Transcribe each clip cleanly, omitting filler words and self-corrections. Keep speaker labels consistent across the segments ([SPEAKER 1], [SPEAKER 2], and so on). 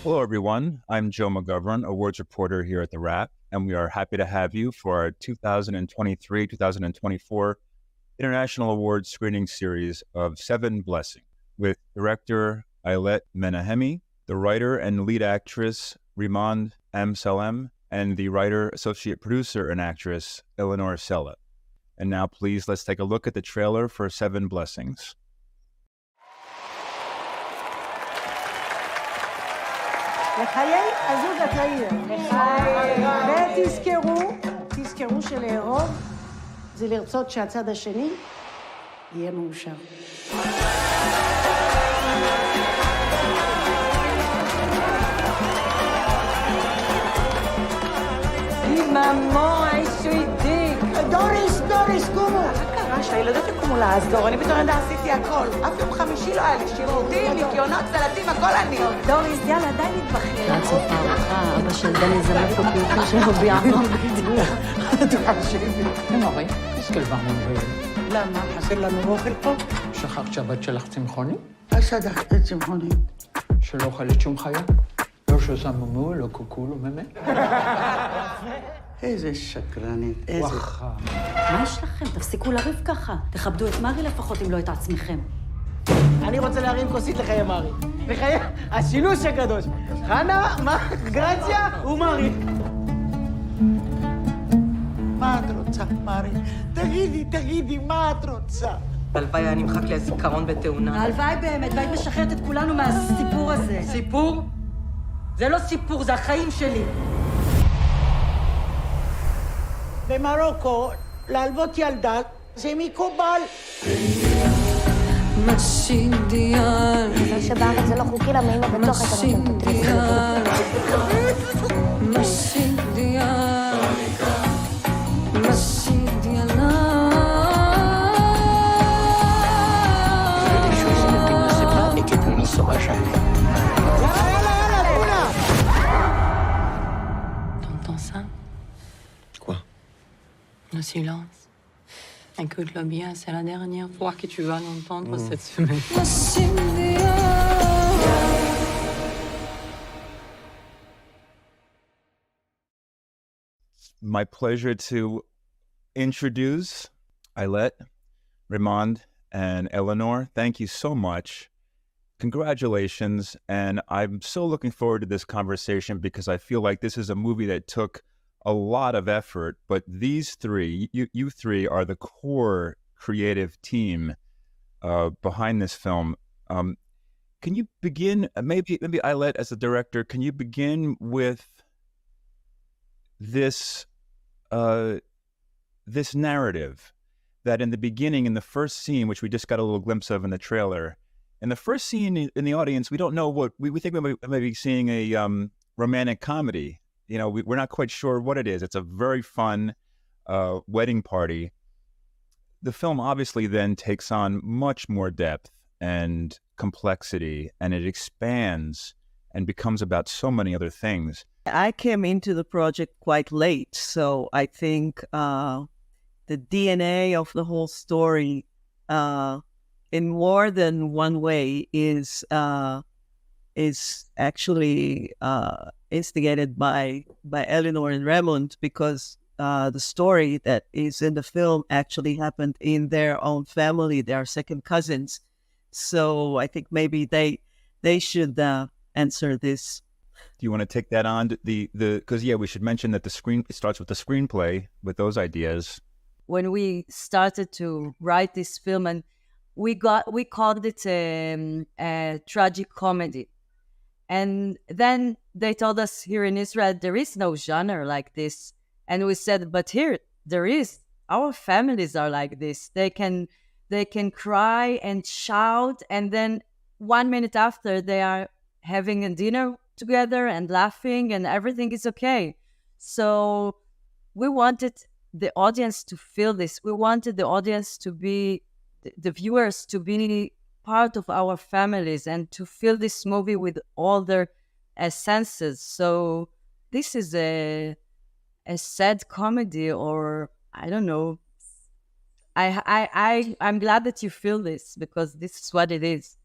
[SPEAKER 1] Hello, everyone. I'm Joe McGovern, awards reporter here at TheWrap, and we are happy to have you for our 2023-2024 International Awards Screening Series of 7 Blessings with director Ayelet Menahemi, the writer and lead actress Reymonde Amsallem, and the writer, associate producer, and actress Eleanor Sela. And now, please, let's take a look at the trailer for 7 Blessings.
[SPEAKER 2] לחיי הזוג הצעיר. ותזכרו שלאהוב זה לרצות שהצד השני יהיה מאושר.
[SPEAKER 3] Maman, I suis dick.
[SPEAKER 2] דוריס, קומו.
[SPEAKER 3] מה קרה שהילדות יקומו לעזור? אני בתור ילדה עשיתי הכל. אף יום חמישי לא היה לי שירותים, ניקיונות, סלטים, הכל אני.
[SPEAKER 4] דוריס, יאללה, די להתבכיין. עד סוף הארוחה, אבא של דני זמר פה פיוטים שלו ביעמם בדיוק.
[SPEAKER 5] תחשיבי. אמרי, תסכל במובן.
[SPEAKER 2] למה? חסר לנו אוכל פה?
[SPEAKER 5] שכחת שהבת שלך צמחונית?
[SPEAKER 2] שכחת צמחונית.
[SPEAKER 5] שלא אוכלת שום חיה? לא שזממו, לא קוקו, לא ממה?
[SPEAKER 2] איזה שקרנית, איזה...
[SPEAKER 5] וואחה.
[SPEAKER 4] מה יש לכם? תפסיקו לריב ככה. תכבדו את מרי לפחות אם לא את עצמכם.
[SPEAKER 6] אני רוצה להרים כוסית לחיי מרי. לחיי השילוש הקדוש. חנה, גרציה ומרי.
[SPEAKER 2] מה את רוצה, מרי? תגידי, מה את רוצה?
[SPEAKER 3] הלוואי היה נמחק לי הזיכרון בתאונה.
[SPEAKER 4] הלוואי באמת, והיית משחררת את כולנו מהסיפור הזה.
[SPEAKER 3] סיפור? זה לא סיפור, זה החיים שלי.
[SPEAKER 2] במרוקו, להלוות ילדה זה מקובל.
[SPEAKER 4] משידיאל.
[SPEAKER 7] זה שבארץ זה לא חוקי למה אמא בתוך אתה נותן את
[SPEAKER 4] משידיאל.
[SPEAKER 8] T'entends ça?
[SPEAKER 9] Quoi?
[SPEAKER 8] Le silence. Écoute-le bien, c'est la dernière fois que tu vas l'entendre cette semaine.
[SPEAKER 1] My pleasure to introduce Ayelet, Reymonde, and Eleanor. Thank you so much. Congratulations. And I'm so looking forward to this conversation because I feel like this is a movie that took a lot of effort, but these three, you three are the core creative team behind this film. Can you begin, maybe Ayelet as a director, can you begin with this this narrative that in the beginning, in the first scene, which we just got a little glimpse of in the trailer, in the first scene in the audience, we don't know what, we think we may be seeing a romantic comedy. You know, we're not quite sure what it is. It's a very fun wedding party. The film obviously then takes on much more depth and complexity, and it expands and becomes about so many other things.
[SPEAKER 10] I came into the project quite late, so I think the DNA of the whole story, in more than one way, is actually instigated by Eleanor and Reymonde, because the story that is in the film actually happened in their own family. They are second cousins, so I think maybe they should answer this.
[SPEAKER 1] Do you want to take that on? Because we should mention that it starts with the screenplay with those ideas.
[SPEAKER 4] When we started to write this film, and we called it a tragic comedy. And then they told us here in Israel, there is no genre like this. And we said, but here, there is. Our families are like this. They can cry and shout, and then 1 minute after, they are having a dinner together and laughing, and everything is okay. So we wanted the audience to feel this. We wanted the audience to be, the viewers to be part of our families and to feel this movie with all their senses. So this is a sad comedy, or I don't know. I'm glad that you feel this, because this is what it is.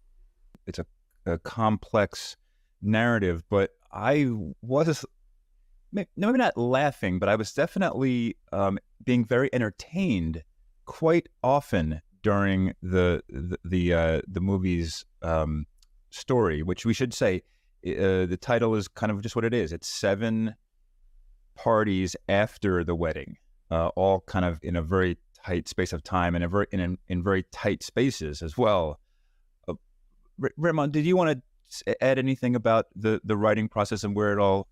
[SPEAKER 1] It's a complex narrative, but I was maybe not laughing, but I was definitely being very entertained quite often during the movie's story, which we should say the title is kind of just what it is. It's 7 parties after the wedding, all kind of in a very tight space of time and in very tight spaces as well. Reymonde, did you want to add anything about the writing process and where it all?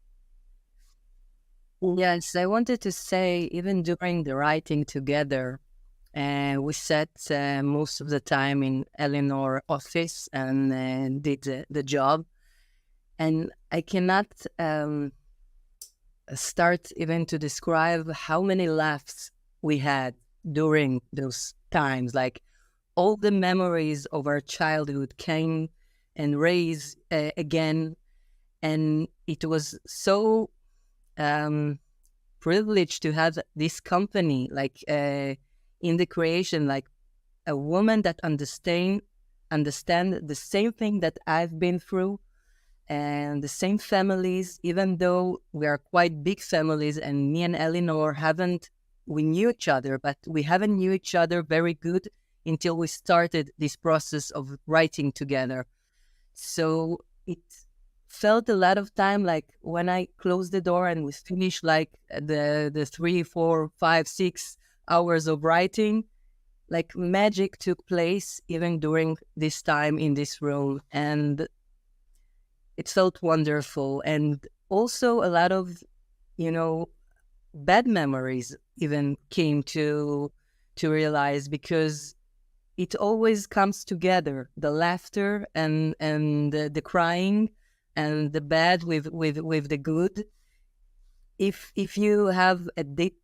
[SPEAKER 4] Yes, I wanted to say, even during the writing together, we sat most of the time in Eleanor's office and did the job. And I cannot start even to describe how many laughs we had during those times. Like, all the memories of our childhood came and raised again. And it was so privileged to have this company, like in the creation, like a woman that understand the same thing that I've been through, and the same families, even though we are quite big families, and me and Eleanor we knew each other, but we haven't knew each other very good until we started this process of writing together. So it felt a lot of time, like when I closed the door and we finished like the 3, 4, 5, 6 hours of writing, like magic took place even during this time in this room. And it felt wonderful. And also a lot of, bad memories even came to realize, because it always comes together, the laughter and the crying and the bad with the good. If you have a deep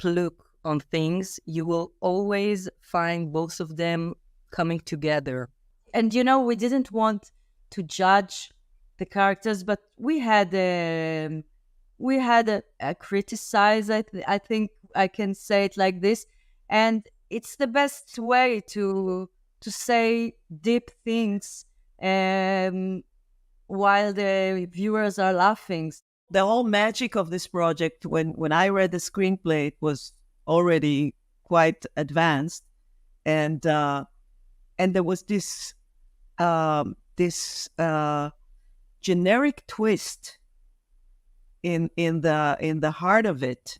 [SPEAKER 4] look on things, you will always find both of them coming together. And we didn't want to judge the characters, but we had a criticize. I think I can say it like this, and it's the best way to say deep things while the viewers are laughing.
[SPEAKER 10] The whole magic of this project, when I read the screenplay, it was already quite advanced, and there was this generic twist in the heart of it.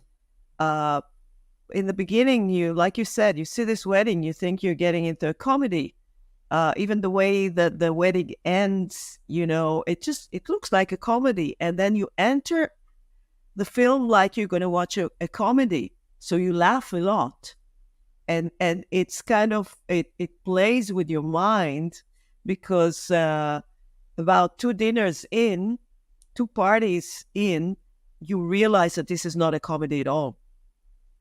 [SPEAKER 10] In the beginning, like you said, you see this wedding, you think you're getting into a comedy. Even the way that the wedding ends, it looks like a comedy. And then you enter the film like you're going to watch a comedy. So you laugh a lot. And it's kind of, it plays with your mind, because about 2 dinners in, 2 parties in, you realize that this is not a comedy at all.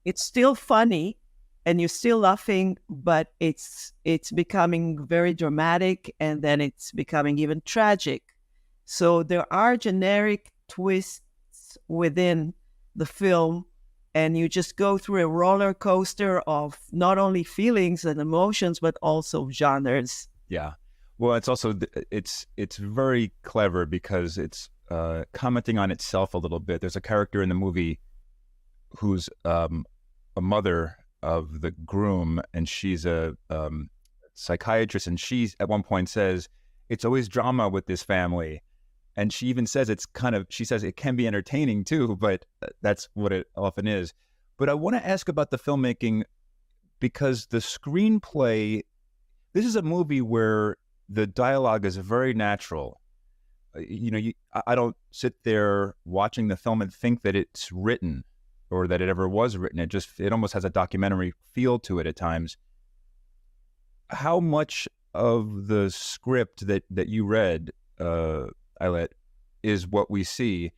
[SPEAKER 10] It's still funny and you're still laughing, but it's becoming very dramatic, and then it's becoming even tragic. So there are generic twists within the film, and you just go through a roller coaster of not only feelings and emotions, but also genres.
[SPEAKER 1] Yeah. Well, it's also, it's very clever because it's commenting on itself a little bit. There's a character in the movie who's a mother of the groom, and she's a psychiatrist, and she at one point says, it's always drama with this family. And she even says she says it can be entertaining too, but that's what it often is. But I want to ask about the filmmaking, because the screenplay, this is a movie where the dialogue is very natural. I don't sit there watching the film and think that it's written or that it ever was written. It almost has a documentary feel to it at times. How much of the script that you read, Ayelet, is what we see?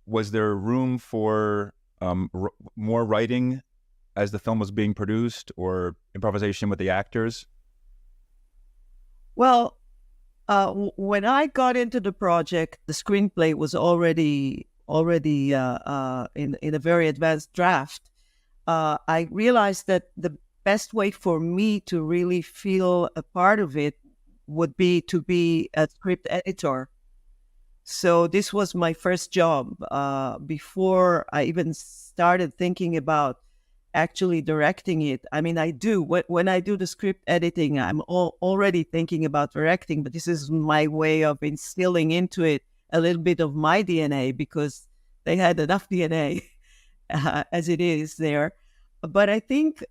[SPEAKER 1] Was there room for more writing as the film was being produced, or improvisation with the actors?
[SPEAKER 10] Well, when I got into the project, the screenplay was already in a very advanced draft. I realized that the best way for me to really feel a part of it would be to be a script editor. So this was my first job before I even started thinking about actually directing it. I mean, I do. When I do the script editing, I'm already thinking about directing, but this is my way of instilling into it a little bit of my DNA, because they had enough DNA as it is there. But I think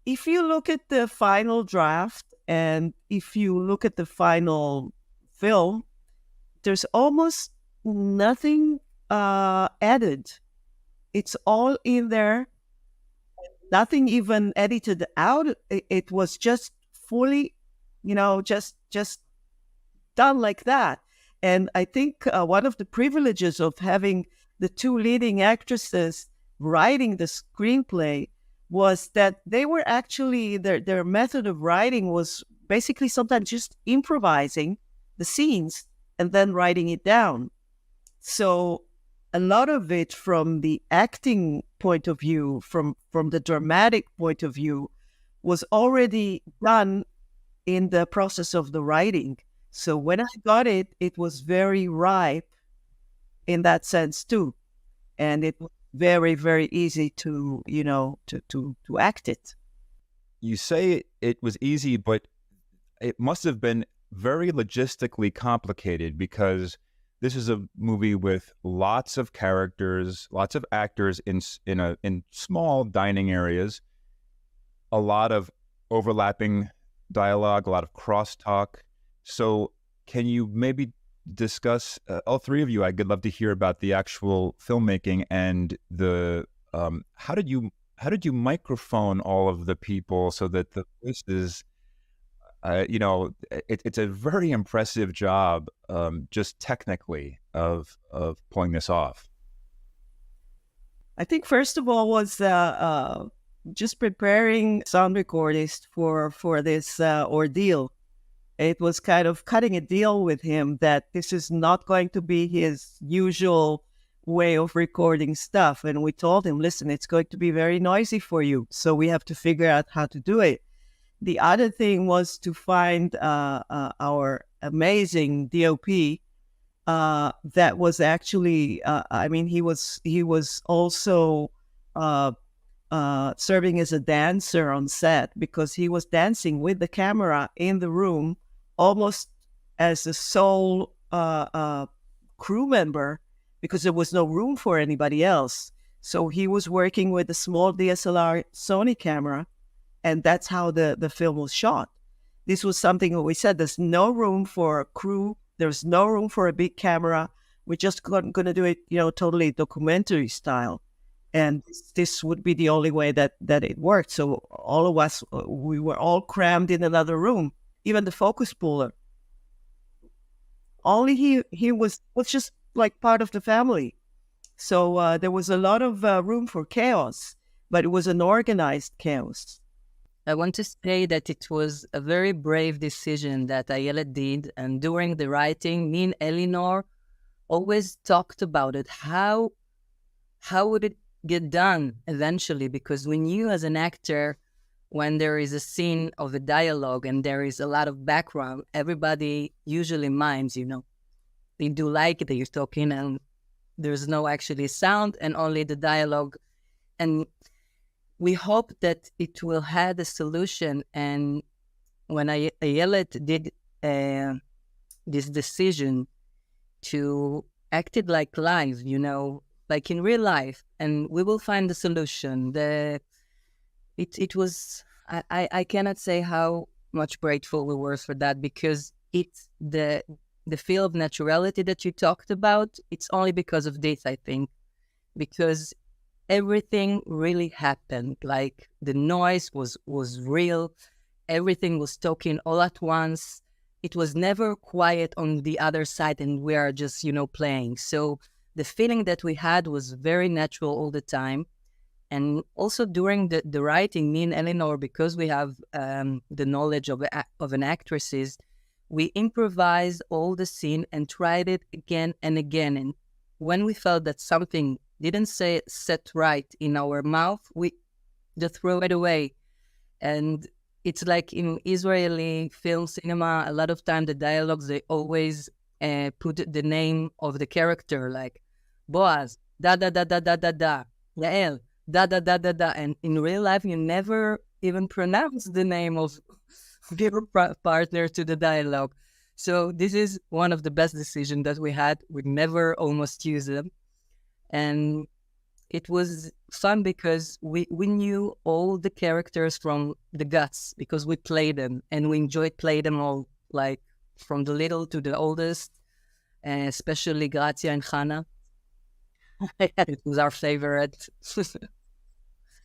[SPEAKER 10] if you look at the final draft and if you look at the final film, there's almost nothing added. It's all in there, nothing even edited out. It was just fully, just done like that. And I think one of the privileges of having the two leading actresses writing the screenplay was that they were actually, their method of writing was basically sometimes just improvising the scenes and then writing it down. So a lot of it from the acting point of view, from the dramatic point of view, was already done in the process of the writing. So when I got it, it was very ripe in that sense too. And it was very, very easy to act it.
[SPEAKER 1] You say it was easy, but it must have been very logistically complicated, because this is a movie with lots of characters, lots of actors in small dining areas, a lot of overlapping dialogue, a lot of crosstalk. So can you maybe discuss, all three of you, I'd love to hear about the actual filmmaking and the how did you microphone all of the people so that the voices, it's a very impressive job, just technically, of pulling this off.
[SPEAKER 10] I think first of all was just preparing sound recordist for this ordeal. It was kind of cutting a deal with him that this is not going to be his usual way of recording stuff. And we told him, listen, it's going to be very noisy for you, so we have to figure out how to do it. The other thing was to find our amazing DOP that was actually, he was also serving as a dancer on set, because he was dancing with the camera in the room, almost as a sole crew member, because there was no room for anybody else. So he was working with a small DSLR Sony camera, and that's how the film was shot. This was something that we said, there's no room for a crew, there's no room for a big camera. We're just going to do it, totally documentary style. And this would be the only way that it worked. So all of us, we were all crammed in another room, even the focus puller. Only he was just like part of the family. So there was a lot of room for chaos, but it was an organized chaos.
[SPEAKER 4] I want to say that it was a very brave decision that Ayelet did. And during the writing, me and Eleanor always talked about it. How would it get done eventually? Because we knew as an actor, when there is a scene of a dialogue and there is a lot of background, everybody usually mimes, They do like it that you're talking and there's no actually sound and only the dialogue. And we hope that it will have a solution. And when Ayelet did this decision to act it like live, like in real life, and we will find the solution. It was, I cannot say how much grateful we were for that, because it's the feel of naturality that you talked about. It's only because of this, I think, because everything really happened. Like the noise was real. Everything was talking all at once. It was never quiet on the other side and we are just, playing. So the feeling that we had was very natural all the time. And also during the writing, me and Eleanor, because we have the knowledge of an actresses, we improvised all the scene and tried it again and again. And when we felt that something didn't set right in our mouth, we just throw it away. And it's like in Israeli film cinema, a lot of time the dialogues, they always
[SPEAKER 9] put the name of the character, like Boaz, da da da da da da da, Yael, da da da da da, and in real life you never even pronounce the name of your partner to the dialogue. So this is one of the best decisions that we had. We never almost use them, and it was fun because we knew all the characters from the guts because we played them and we enjoyed playing them all, like from the little to the oldest, especially Grazia and Hannah. It was our favorite.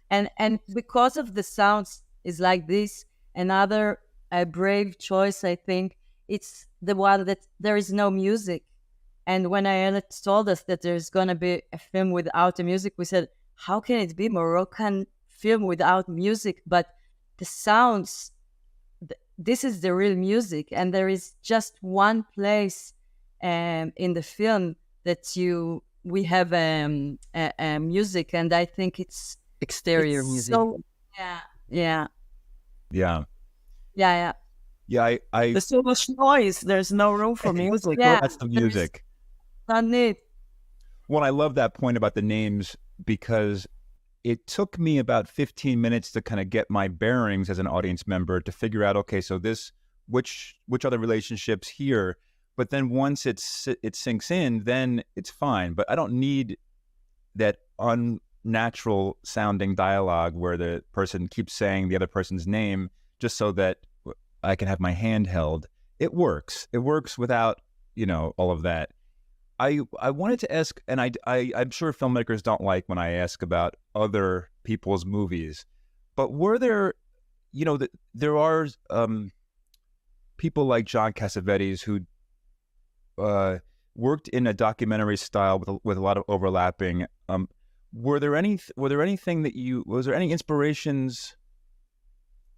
[SPEAKER 4] And because of the sounds is like this, another brave choice, I think, it's the one that there is no music. And when Ayelet told us that there's going to be a film without the music, we said, how can it be Moroccan film without music? But the sounds, this is the real music. And there is just one place in the film that we have music. And I think it's
[SPEAKER 9] exterior music.
[SPEAKER 4] So, yeah.
[SPEAKER 10] There's so much noise. There's no room for music.
[SPEAKER 4] Yeah,
[SPEAKER 1] that's the music.
[SPEAKER 4] Not neat.
[SPEAKER 1] Well, I love that point about the names because it took me about 15 minutes to kind of get my bearings as an audience member to figure out, okay, so which are the relationships here? But then once it sinks in, then it's fine. But I don't need that unnatural sounding dialogue where the person keeps saying the other person's name just so that I can have my hand held. It works. It works without, all of that. I wanted to ask, and I'm sure filmmakers don't like when I ask about other people's movies, but were there, there are people like John Cassavetes who worked in a documentary style with a lot of overlapping. Was there any inspirations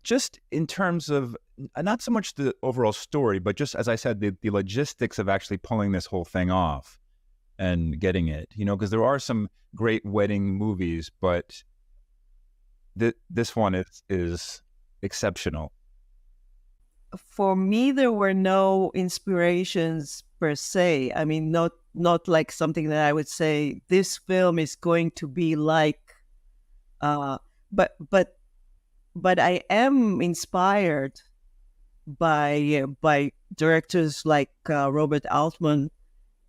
[SPEAKER 1] just in terms of not so much the overall story, but just, as I said, the logistics of actually pulling this whole thing off and getting it, because there are some great wedding movies, but this one is exceptional.
[SPEAKER 10] For me, there were no inspirations per se. I mean, not like something that I would say this film is going to be like, but I am inspired by directors like Robert Altman,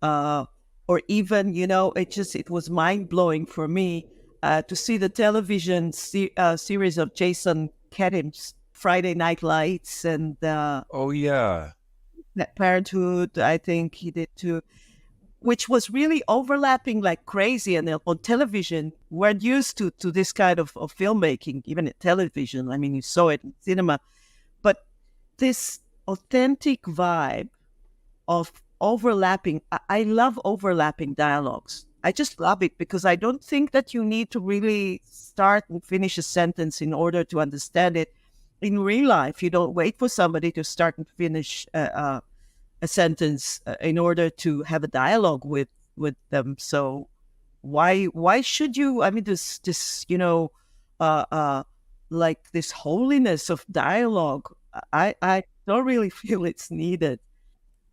[SPEAKER 10] or even, it was mind blowing for me to see the television series of Jason Kadim's Friday Night Lights and Parenthood. I think he did too, which was really overlapping like crazy. And on television, we're used to this kind of filmmaking, even at television. I mean, you saw it in cinema. But this authentic vibe of overlapping, I love overlapping dialogues. I just love it because I don't think that you need to really start and finish a sentence in order to understand it. In real life, you don't wait for somebody to start and finish a sentence in order to have a dialogue with them. So why should you? I mean, this like this holiness of dialogue, I don't really feel it's needed.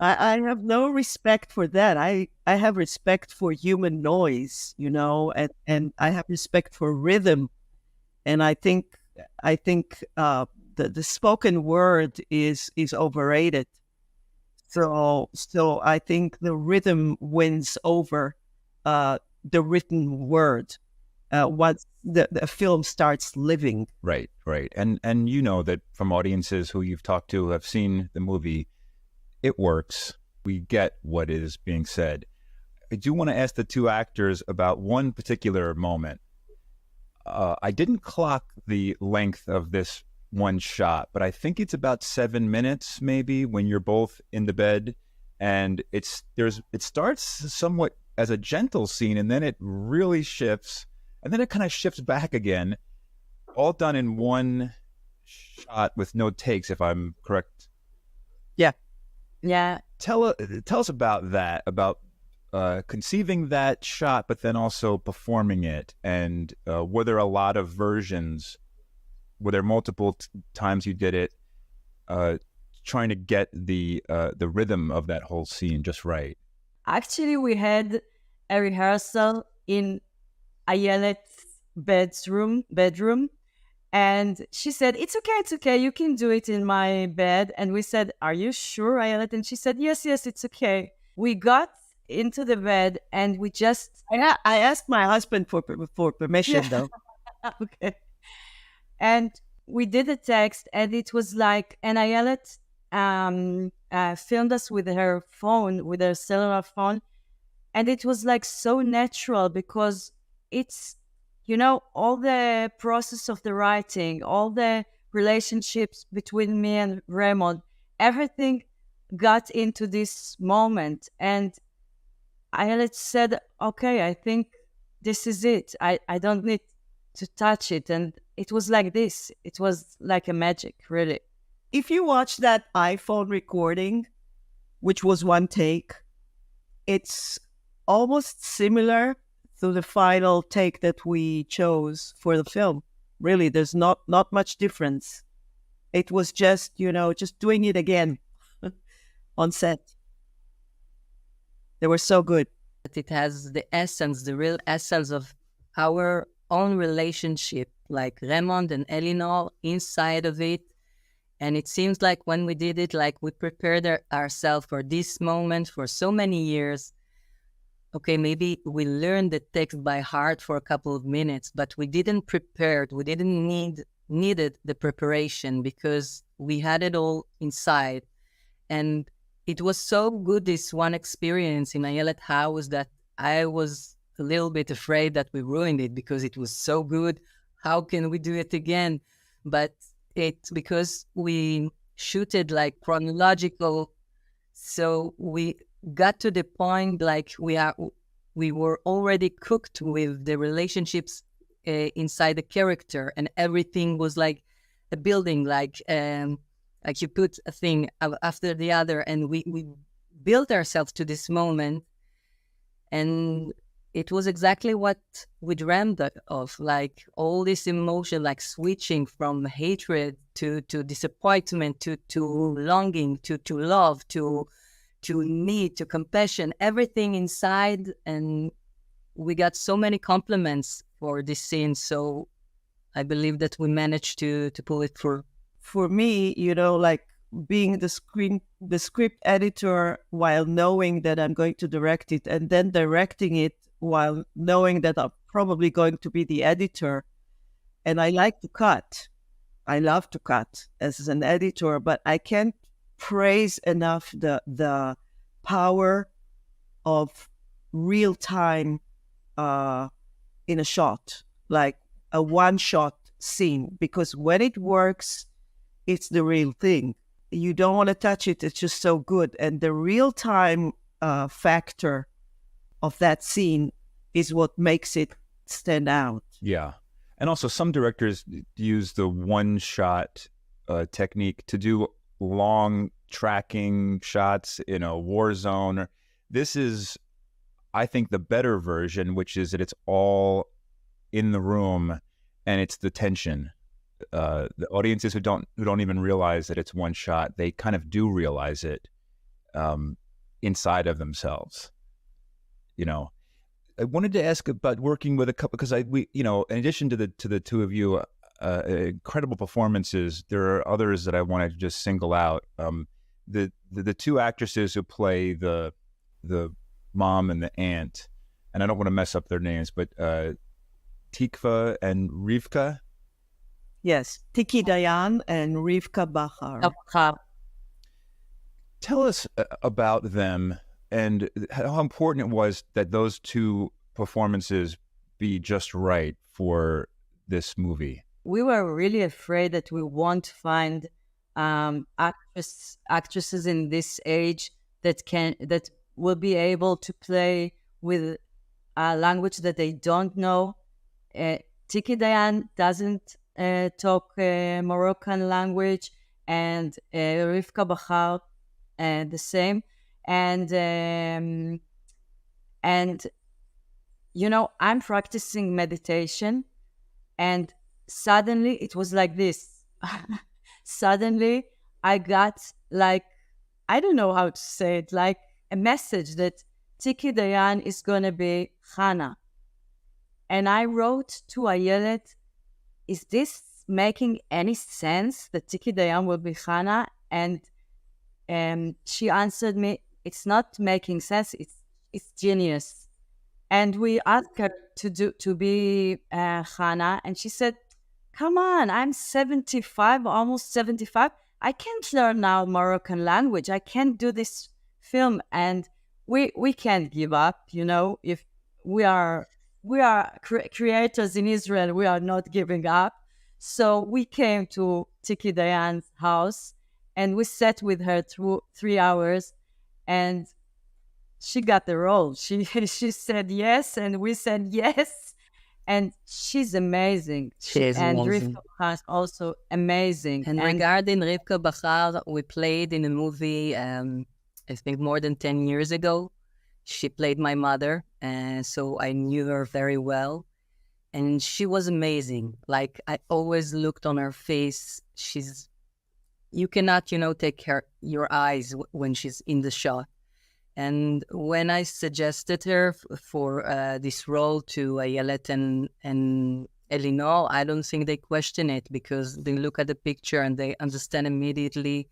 [SPEAKER 10] I have no respect for that. I have respect for human noise, and I have respect for rhythm. And I think the spoken word is overrated. So I think the rhythm wins over the written word once the film starts living.
[SPEAKER 1] Right. And that from audiences who you've talked to who have seen the movie, it works. We get what is being said. I do want to ask the two actors about one particular moment. I didn't clock the length of this one shot, but I think it's about 7 minutes maybe when you're both in the bed, and it starts somewhat as a gentle scene, and then it really shifts, and then it kind of shifts back again, all done in one shot with no takes, if I'm correct.
[SPEAKER 4] Yeah.
[SPEAKER 1] Tell us about that, about conceiving that shot, but then also performing it. And were there a lot of versions? Were there multiple times you did it? trying to get the rhythm of that whole scene just right?
[SPEAKER 4] Actually, we had a rehearsal in Ayelet's bedroom, and she said, it's okay, you can do it in my bed. And we said, are you sure, Ayelet? And she said, yes, it's okay. We got into the bed and we just...
[SPEAKER 10] I asked my husband for permission, though.
[SPEAKER 4] Okay. And we did the text, and it was like, and Ayelet filmed us with her phone, with her cellular phone, and it was like so natural because it's, all the process of the writing, all the relationships between me and Reymonde, everything got into this moment. And Ayelet said, okay, I think this is it. I don't need to touch it. And it was like this. It was like a magic, really.
[SPEAKER 10] If you watch that iPhone recording, which was one take, it's almost similar to the final take that we chose for the film. Really, there's not much difference. It was just, just doing it again on set. They were so good.
[SPEAKER 9] It has the essence, the real essence of our own relationship, like Reymonde and Eleanor inside of it. And it seems like when we did it, like we prepared ourselves for this moment for so many years. Okay, maybe we learned the text by heart for a couple of minutes, but we didn't prepare it. We didn't needed the preparation because we had it all inside. And it was so good, this one experience in Ayelet house, that I was a little bit afraid that we ruined it because it was so good. How can we do it again? But it's because we shooted like chronological. So we got to the point like we were already cooked with the relationships inside the character, and everything was like a building, like you put a thing after the other, and we built ourselves to this moment. And it was exactly what we dreamed of, like all this emotion, like switching from hatred to disappointment, to longing, to love, to need, to compassion, everything inside. And we got so many compliments for this scene. So I believe that we managed to pull it through.
[SPEAKER 10] For me, like being the script editor while knowing that I'm going to direct it, and then directing it while knowing that I'm probably going to be the editor. And I like to cut. I love to cut as an editor, but I can't praise enough the power of real time in a shot, like a one-shot scene, because when it works, it's the real thing. You don't want to touch it. It's just so good. And the real-time factor of that scene is what makes it stand out.
[SPEAKER 1] Yeah. And also some directors use the one-shot technique to do long tracking shots in a war zone. This is, I think, the better version, which is that it's all in the room and it's the tension. The audiences who don't even realize that it's one shot, they kind of do realize it inside of themselves. I wanted to ask about working with a couple, because in addition to the two of you, incredible performances, there are others that I wanted to just single out. The two actresses who play the mom and the aunt, and I don't want to mess up their names, but Tikva and Rivka.
[SPEAKER 10] Yes, Tiki Dayan and Rivka Bachar.
[SPEAKER 1] Tell us about them and how important it was that those two performances be just right for this movie.
[SPEAKER 4] We were really afraid that we won't find actresses in this age that will be able to play with a language that they don't know. Tiki Dayan doesn't talk Moroccan language, and Rivka Bachar the same. And I'm practicing meditation, and suddenly it was like this. Suddenly I got like, I don't know how to say it, like a message that Tiki Dayan is going to be Hannah. And I wrote to Ayelet, is this making any sense that Tiki Dayan will be Hannah? And she answered me, it's not making sense, it's genius. And we asked her to be Hannah, and she said, come on, I'm 75, almost 75. I can't learn now Moroccan language. I can't do this film. And we can't give up, you know. If we are creators in Israel, we are not giving up. So we came to Tiki Dayan's house, and we sat with her through 3 hours, and she got the role. She said yes, and we said yes. And she's amazing.
[SPEAKER 9] She's
[SPEAKER 4] and
[SPEAKER 9] amazing.
[SPEAKER 4] Rivka is also amazing.
[SPEAKER 9] And regarding Rivka Bachar, we played in a movie, I think more than 10 years ago. She played my mother, and so I knew her very well. And she was amazing. Like, I always looked on her face. You cannot, take your eyes when she's in the shot. And when I suggested her for this role to Ayelet and Eleanor, I don't think they question it, because they look at the picture and they understand immediately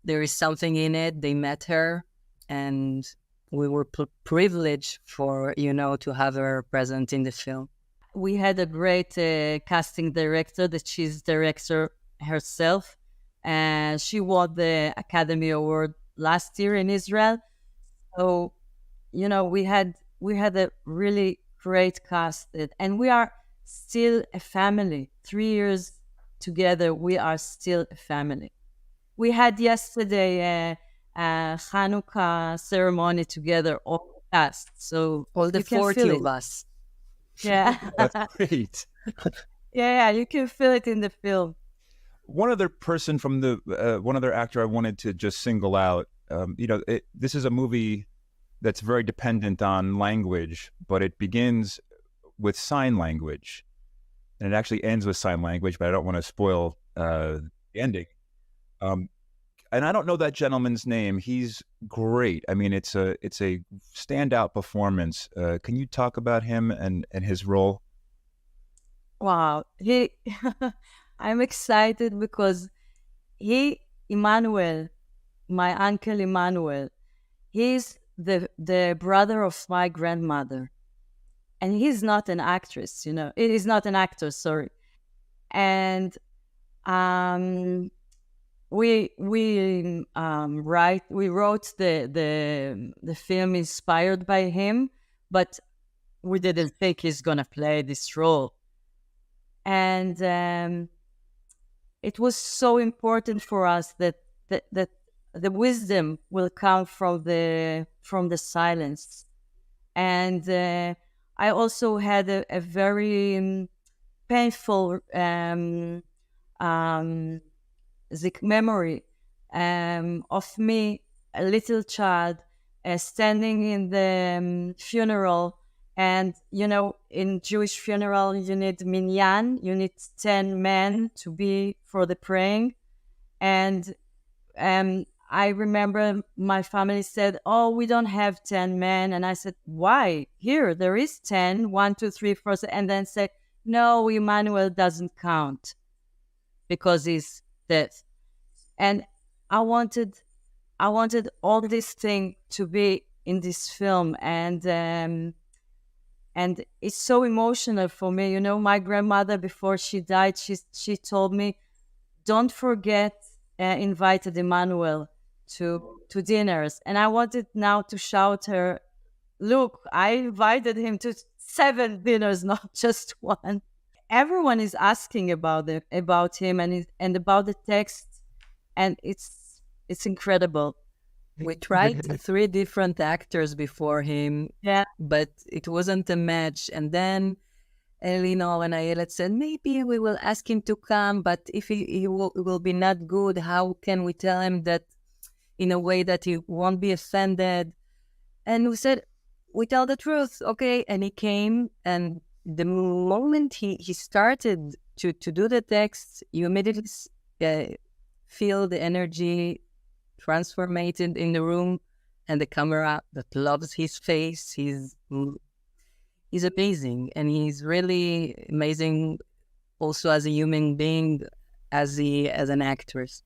[SPEAKER 9] there is something in it. They met her, and we were privileged for, to have her present in the film.
[SPEAKER 4] We had a great casting director, that she's director herself. And she won the Academy Award last year in Israel. So, we had a really great cast, and we are still a family. 3 years together, we are still a family. We had yesterday a Hanukkah ceremony together, all the cast. So
[SPEAKER 9] all the 40 of us.
[SPEAKER 4] Yeah,
[SPEAKER 1] that's great.
[SPEAKER 4] Yeah, you can feel it in the film.
[SPEAKER 1] One other person from one other actor I wanted to just single out. This is a movie that's very dependent on language, but it begins with sign language, and it actually ends with sign language. But I don't want to spoil the ending. And I don't know that gentleman's name. He's great. I mean, it's a standout performance. Can you talk about him and his role?
[SPEAKER 4] Wow, I'm excited because Emmanuel, my Uncle Emmanuel, he's the brother of my grandmother, and he's not an actress, he's not an actor, sorry. And we wrote the film inspired by him, but we didn't think he's gonna play this role. And it was so important for us that the wisdom will come from the silence. And I also had a very painful memory of me, a little child, standing in the funeral. And, in Jewish funeral, you need minyan, you need 10 men to be for the praying. And I remember my family said, oh, we don't have 10 men. And I said, why? Here, there is 10, 1, 2, 3, 4. And then said, no, Emmanuel doesn't count because he's dead. And I wanted all this thing to be in this film. And it's so emotional for me. My grandmother, before she died, she told me, don't forget invited Emmanuel to dinners. And I wanted now to shout her, look, I invited him to 7 dinners, not just 1. Everyone is asking about him and about the text, and it's incredible.
[SPEAKER 9] We tried 3 different actors before him, but it wasn't a match. And then Eleanor and Ayelet said, maybe we will ask him to come, but if he will be not good, how can we tell him that in a way that he won't be offended? And we said, we tell the truth, okay? And he came, and the moment he started to do the text, you immediately feel the energy transformated in the room, and the camera that loves his face. He's amazing, and he's really amazing also as a human being, as an actress.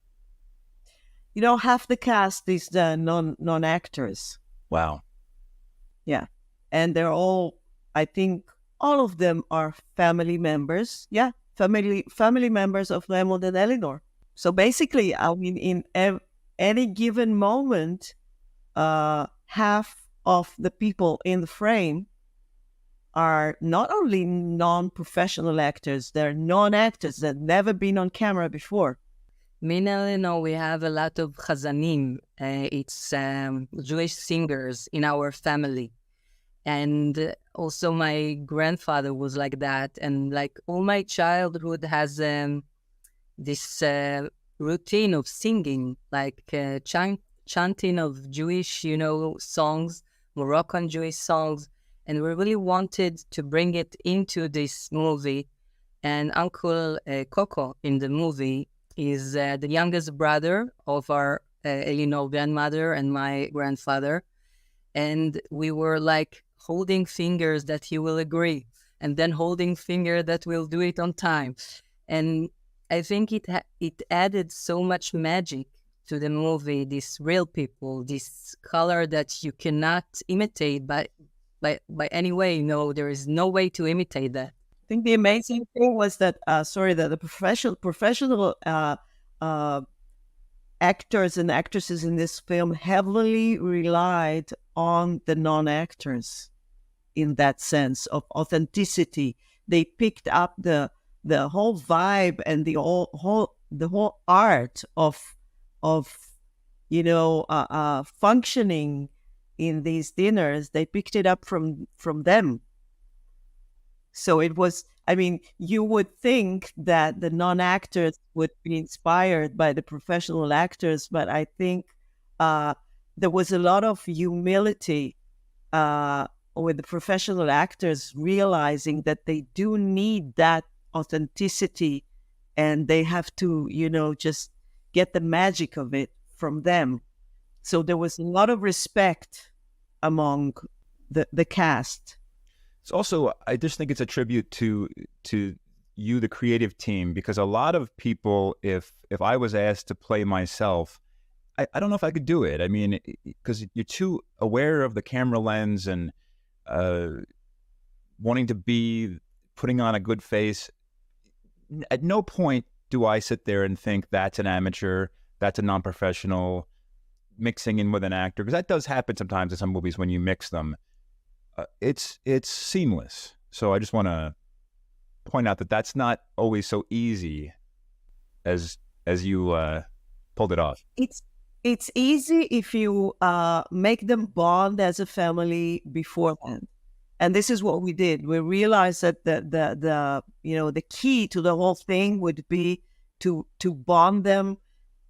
[SPEAKER 10] Half the cast is the non-actors.
[SPEAKER 1] Wow.
[SPEAKER 10] Yeah. And they're all, I think, all of them are family members. Yeah, family members of Reymonde and Eleanor. So basically, I mean, in any given moment, half of the people in the frame are not only non-professional actors, they're non-actors that never been on camera before.
[SPEAKER 9] Me and Eleanor, we have a lot of chazanim. It's Jewish singers in our family. And also my grandfather was like that. And like all my childhood has this routine of singing, like chanting of Jewish, songs, Moroccan Jewish songs. And we really wanted to bring it into this movie. And Uncle Coco in the movie is the youngest brother of our Eleanor grandmother and my grandfather. And we were like holding fingers that he will agree, and then holding finger that we'll do it on time. And I think it added so much magic to the movie, these real people, this color that you cannot imitate by any way. No, there is no way to imitate that.
[SPEAKER 10] I think the amazing thing was that, that the professional actors and actresses in this film heavily relied on the non-actors in that sense of authenticity. They picked up the whole vibe and the whole art of functioning in these dinners. They picked it up from them. So it was, I mean, you would think that the non-actors would be inspired by the professional actors, but I think there was a lot of humility with the professional actors realizing that they do need that authenticity, and they have to, just get the magic of it from them. So there was a lot of respect among the cast.
[SPEAKER 1] It's also, I just think it's a tribute to you, the creative team, because a lot of people, if I was asked to play myself, I don't know if I could do it. I mean, because you're too aware of the camera lens and wanting to be putting on a good face. At no point do I sit there and think that's an amateur, that's a non-professional, mixing in with an actor, because that does happen sometimes in some movies when you mix them. It's seamless. So I just want to point out that that's not always so easy as you pulled it off.
[SPEAKER 10] It's easy if you make them bond as a family beforehand, and this is what we did. We realized that the key to the whole thing would be to bond them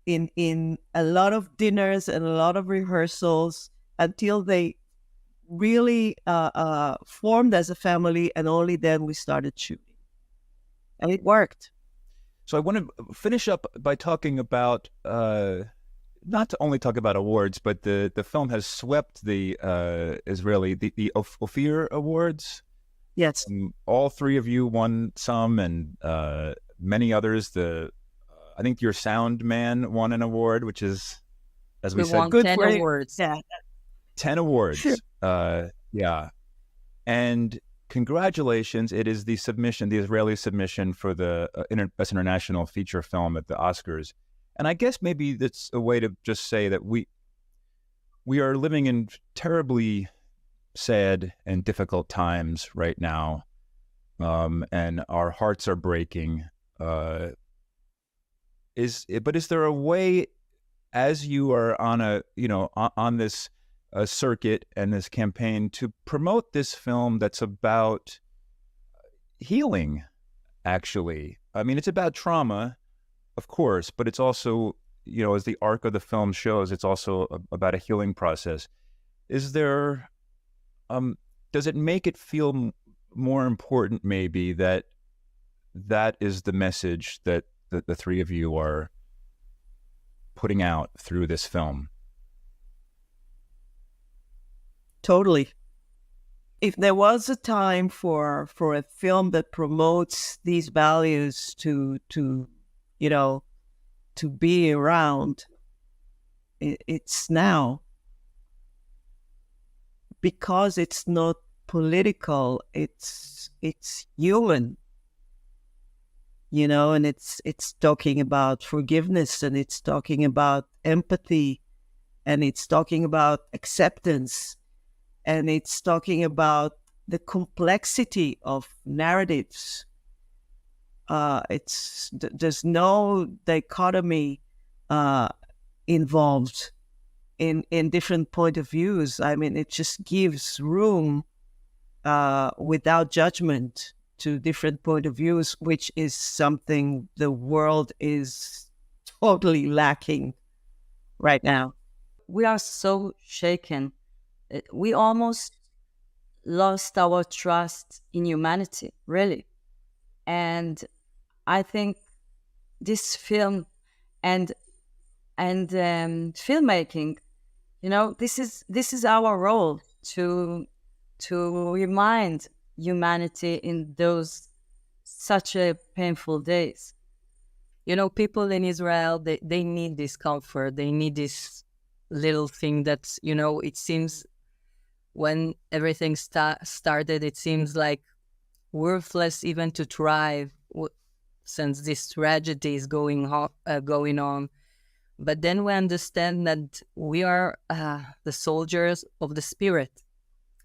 [SPEAKER 10] in a lot of dinners and a lot of rehearsals until they really formed as a family, and only then we started shooting, and it worked.
[SPEAKER 1] So I want to finish up by talking about not to only talk about awards, but the film has swept the Israeli the Ophir Awards.
[SPEAKER 10] Yes,
[SPEAKER 1] all three of you won some, and many others. I think your sound man won an award, which is, as we said,
[SPEAKER 9] won
[SPEAKER 10] good
[SPEAKER 9] 10
[SPEAKER 10] for
[SPEAKER 9] awards.
[SPEAKER 10] Yeah.
[SPEAKER 1] 10 awards.
[SPEAKER 10] Sure.
[SPEAKER 1] Yeah. And congratulations. It is the Israeli submission for the Best International Feature Film at the Oscars. And I guess maybe that's a way to just say that we are living in terribly sad and difficult times right now. And our hearts are breaking. Is there a way, as you are on this circuit and this campaign, to promote this film that's about healing? Actually, I mean, it's about trauma, of course, but it's also, as the arc of the film shows, it's also about a healing process. Is there, does it make it feel more important maybe that is the message that the three of you are putting out through this film.
[SPEAKER 10] Totally. If there was a time for a film that promotes these values to be around, it's now. Because it's not political, it's human, and it's talking about forgiveness, and it's talking about empathy, and it's talking about acceptance, and it's talking about the complexity of narratives. There's no dichotomy involved in different point of views. I mean, it just gives room without judgment to different point of views, which is something the world is totally lacking right now.
[SPEAKER 4] We are so shaken. We almost lost our trust in humanity, really. And I think this film and filmmaking, this is our role to remind humanity in those such a painful days.
[SPEAKER 9] People in Israel, they need this comfort. They need this little thing that's, it seems when everything started, it seems like worthless even to try since this tragedy is going on. But then we understand that we are the soldiers of the spirit.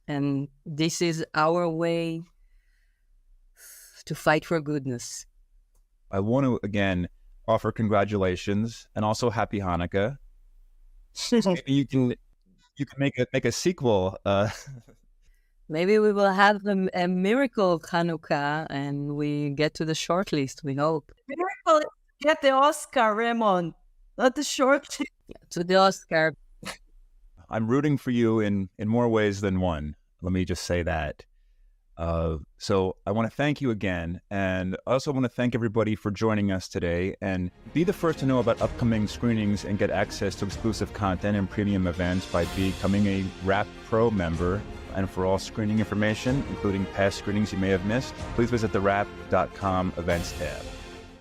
[SPEAKER 9] And this is our way to fight for goodness.
[SPEAKER 1] I want to, again, offer congratulations and also happy Hanukkah. Maybe you can make a sequel.
[SPEAKER 9] Maybe we will have a miracle Hanukkah and we get to the shortlist, we hope.
[SPEAKER 4] Miracle, get the Oscar, Reymonde, not the short.
[SPEAKER 9] To the Oscar.
[SPEAKER 1] I'm rooting for you in more ways than one. Let me just say that. So I want to thank you again. And I also want to thank everybody for joining us today. And be the first to know about upcoming screenings and get access to exclusive content and premium events by becoming a TheWrap Pro member. And for all screening information, including past screenings you may have missed, please visit TheWrap.com events tab.